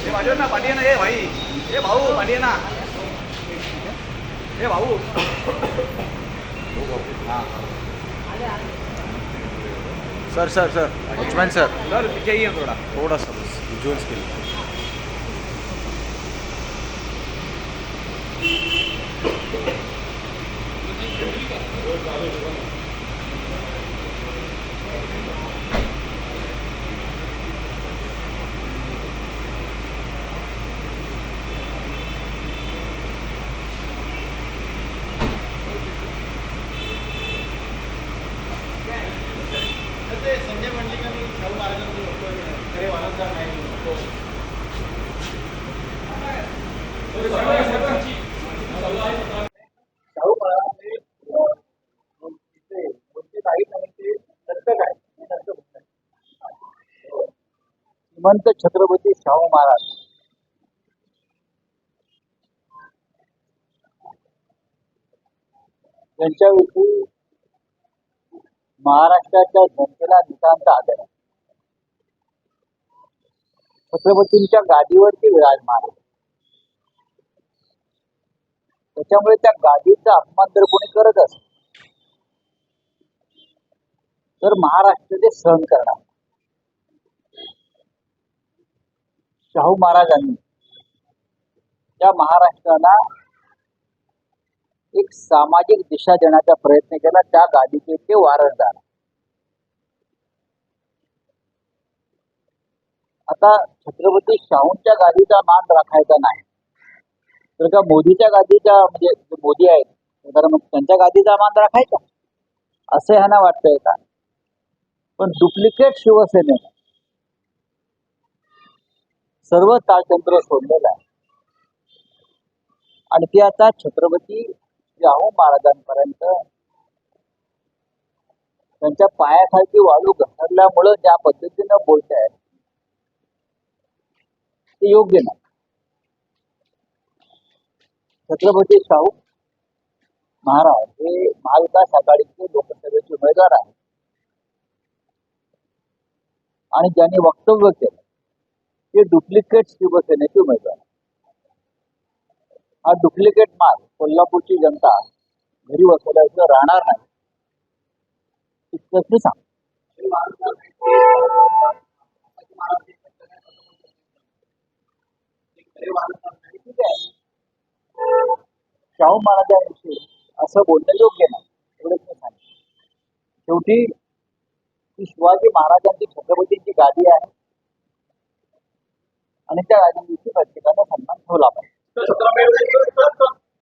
हे पाठी ना पाठी ना, हे भाई, हे भाऊ पाठी ना, हे भाऊ. हाँ sir sir sir watchman sir, sir पीछे ही है थोड़ा. थोड़ा सा बस विजुअल्स के लिए. संजय मंडलिकांनी शाहू महाराजांचं वक्तव्य खरे वारसदार नाही. शाहू महाराजांचे काही नाही ते दत्तक आहे. श्रीमंत छत्रपती शाहू महाराज यांच्याविषयी महाराष्ट्राच्या जनतेला नितांत आदर आहे. छत्रपतींच्या गादीवरती विराजमान आहे. त्याच्यामुळे त्या गादीचा अपमान जर कोणी करत असेल तर महाराष्ट्र ते सहन करणार. शाहू महाराजांनी या महाराष्ट्राला एक सामाजिक दिशा देण्याचा प्रयत्न केला. त्या गादीचे ते वारसदार. आता छत्रपती शाहूंच्या गादीचा मान राखायचा नाही तर का मोदीच्या गादीचा, म्हणजे मोदी आहेत प्रधानमंत्री, त्यांच्या गादीचा मान राखायचा असे ह्यांना वाटतंय का? पण डुप्लिकेट शिवसेनेने सर्व ताळतंत्र सोडलेलं आहे आणि ते आता छत्रपती शाहू महाराजांपर्यंत त्यांच्या पायाखालची वाळू घसरल्यामुळं ज्या पद्धतीनं बोलत आहेत ते योग्य नाही. छत्रपती शाहू महाराज हे महाविकास आघाडीचे लोकसभेचे उमेदवार आहेत आणि ज्यांनी वक्तव्य केलं ते डुप्लिकेट शिवसेनेचे उमेदवार. हा डुप्लिकेट माल कोल्हापूरची जनता घरी बसवल्याशिवाय राहणार नाही इतकंच मी सांगतो. शाहू महाराजांविषयी असं बोलणं योग्य नाही एवढंच मी सांगितलं. शेवटी ही शिवाजी महाराजांची छत्रपतींची गादी आहे आणि त्या गादीविषयी प्रत्येकाला